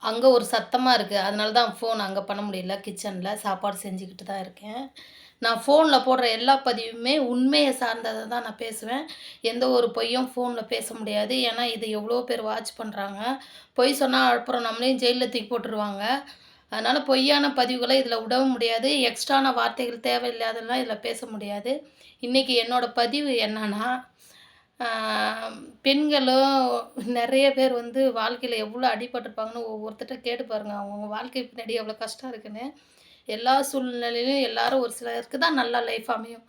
அங்க ஒரு சத்தமா இருக்கு. அதனால தான் ஃபோன் அங்க பண்ண முடியல கிச்சன்ல. சாப்பாடு செஞ்சுக்கிட்டு தான் இருக்கேன். நான் ஃபோன்ல போடுற எல்லா பதிவுமே உண்மைய சார்ந்தத தான் நான் பேசுவேன். எந்த ஒரு பொய்யும் ஃபோன்ல பேச முடியாது. ஏன்னா, இத எவ்வளோ பேர் வாட்ச் பண்றாங்க. பொய் சொன்னா அப்புறம் நம்மளையும் ஜெயில்ல தூக்கி போட்டுருவாங்க. அதனால பொய்யான பதிவுகள இதில விடவும் முடியாது. எக்ஸ்ட்ரான வார்த்தைகள் தேவையில்லாததெல்லாம் இதில பேச முடியாது. இன்னைக்கு என்னோட பதிவு என்னன்னா, ஆ பெண்களும் நெறைய பேர் வந்து வாழ்க்கையில எவ்வளோ அடிபட்டுருப்பாங்கன்னு ஒவ்வொருத்தர்ட்ட கேட்டு பாருங்க. அவங்கவங்க வாழ்க்கை பின்னாடி எவ்வளோ கஷ்டம் இருக்குன்னு. எல்லா சூழ்நிலையிலும் எல்லாரும் ஒரு சிலருக்கு தான் நல்லா லைஃப் அமையும்.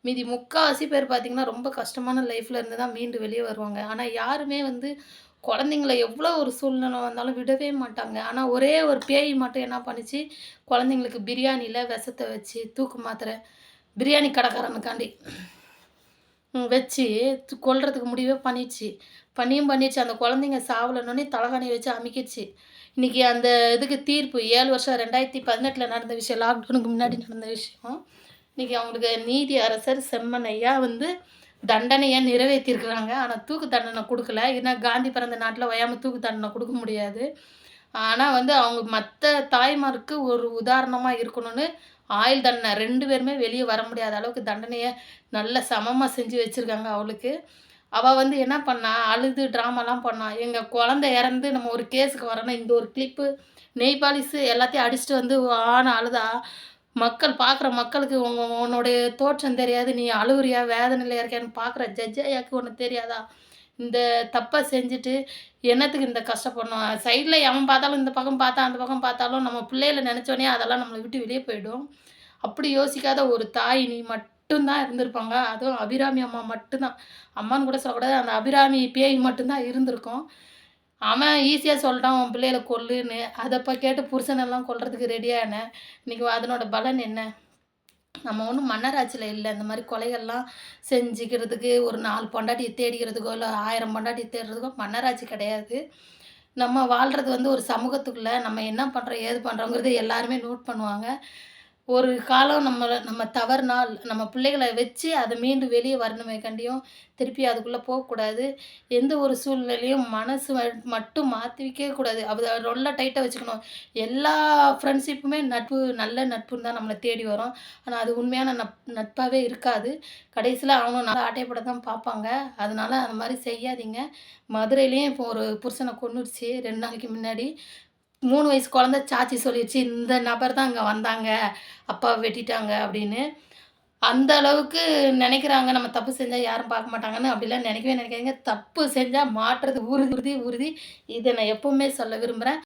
மீதி முக்காவாசி பேர் பார்த்தீங்கன்னா, ரொம்ப கஷ்டமான லைஃப்ல இருந்து தான் மீண்டு வெளிய வருவாங்க. ஆனா யாருமே வந்து குழந்தைங்கள எவ்வளோ ஒரு சூழ்நிலை வந்தாலும் விடவே மாட்டாங்க. ஆனா ஒரே ஒரு பேய் மட்டும் என்ன பண்ணுச்சு, குழந்தைங்களுக்கு பிரியாணில விஷத்த வச்சு தூக்கு மாத்திரை பிரியாணி கடைக்காரனுக்காண்டி வச்சு கொல்றதுக்கு முடிவே பண்ணிடுச்சு. பண்ணியும் பண்ணிடுச்சு. அந்த குழந்தைங்க சாவலன்னோனே தலகாணிய வச்சு அமிக்கிருச்சு. இன்னைக்கு அந்த இதுக்கு தீர்ப்பு 7 வருஷம் 2018ல நடந்த விஷயம். லாக்டவுனுக்கு முன்னாடி நடந்த விஷயம். இன்னைக்கு அவங்களுக்கு நீதி அரசர் செம்மன் ஐயா வந்து தண்டனைய நிறைவேத்தியிருக்கிறாங்க. ஆனா தூக்கு தண்டனை குடுக்கல. ஏன்னா காந்தி பிறந்த நாட்ல ஓயாம தூக்கு தண்டனை குடுக்க முடியாது. ஆனா வந்து அவங்க மத்த தாய்மாருக்கு ஒரு உதாரணமா இருக்கணும்னு ஆயுள் தண்டனை 2 பேருமே வெளிய வர முடியாத அளவுக்கு தண்டனைய நல்ல சமமா செஞ்சு வச்சிருக்காங்க அவளுக்கு. அவ வந்து என்ன பண்ணா, அழுது ட்ராமாலாம் பண்ணா. எங்க குழந்தை இறந்து நம்ம ஒரு கேஸுக்கு வரோன்னா, இந்த ஒரு கிளிப்பு, நெயில் பாலிஷு எல்லாத்தையும் அடிச்சுட்டு வந்து ஆன்னு அழுதா, மக்கள் பார்க்குற மக்களுக்கு உன்னுடைய தோற்றம் தெரியாது. நீ அழுவுறியா? வேதனையில இருக்கியான்னு பார்க்குற ஜட்ஜ் ஐயாக்கு ஒண்ணு தெரியாதா? இந்த தப்ப செஞ்சுட்டு என்னத்துக்கு இந்த கஷ்டப்படணும்? சைட்ல எவன் பார்த்தாலும் இந்த பக்கம் பார்த்தா, அந்த பக்கம் பார்த்தாலும் நம்ம பிள்ளைகள நெனச்சோனே அதெல்லாம் நம்மள விட்டு வெளிய போயிடும். அப்படி யோசிக்காத ஒரு தாய் நீ மட்டும் தான் இருந்திருப்பாங்க. அதுவும் அபிராமி அம்மா மட்டும் தான். அம்மான்னு கூட சொல்லக்கூடாது. அந்த அபிராமி பேய் மட்டும் தான் இருந்திருக்கும். அவன் ஈஸியா சொல்ட்டான் உன் பிள்ளைகள கொல்லுன்னு. அத கேட்டு புருஷனெல்லாம் கொல்றதுக்கு ரெடியானே. இன்னைக்கு அதனோட பலன் என்ன? நம்ம ஒண்ணும் மன்னராட்சியில இல்ல. இந்த மாரி கொலைகள்லாம் செஞ்சுக்கிறதுக்கு ஒரு 4 பொண்டாட்டிய தேடிக்கிறதுக்கோ, இல்ல 1000 பொண்டாட்டிய தேடுறதுக்கோ மன்னராட்சி கிடையாது. நம்ம வாழ்றது வந்து ஒரு சமூகத்துக்குள்ள நம்ம என்ன பண்றோம், ஏது பண்றோங்கிறத எல்லாருமே நோட் பண்ணுவாங்க. ஒரு காலம் நம்ம தவறுனால், நம்ம பிள்ளைகள வச்சு அத மீண்டு வெளிய வரணுமே கண்டியும், திருப்பி அதுக்குள்ள போக்கூடாது. எந்த ஒரு சூழ்நிலையும் மனசு மட்டும் மாத்தி வைக்கவே கூடாது. அத ரொம்ப டைட்டா வச்சுக்கணும். எல்லா ஃப்ரெண்ட்ஷிப்புமே நட்பு நல்ல நட்புன்னு தான் நம்மள தேடி வரும். ஆனா அது உண்மையான நட்பாவே இருக்காது. கடைசியில அவங்க நாலு ஆட்டைய தான் பார்ப்பாங்க. அதனால அந்த மாரி செய்யாதீங்க. மதுரையிலயும் இப்போ ஒரு புருஷன கொன்னுடுச்சு 2 நாளைக்கு முன்னாடி. 3 வயசு குழந்தை சாட்சி சொல்லிருச்சு. இந்த நபர் தான் அங்க வந்தாங்க. அப்பாவ வெட்டிட்டாங்க அப்படின்னு. அந்த அளவுக்கு நெனைக்கிறாங்க. நம்ம தப்பு செஞ்சா யாரும் பார்க்க மாட்டாங்கன்னு. அப்படிலாம் நெனைக்கவே நெனைக்காதீங்க. தப்பு செஞ்சா மாட்டுறது உறுதி, உறுதி. இத நான் எப்பவுமே சொல்ல விரும்புறேன்.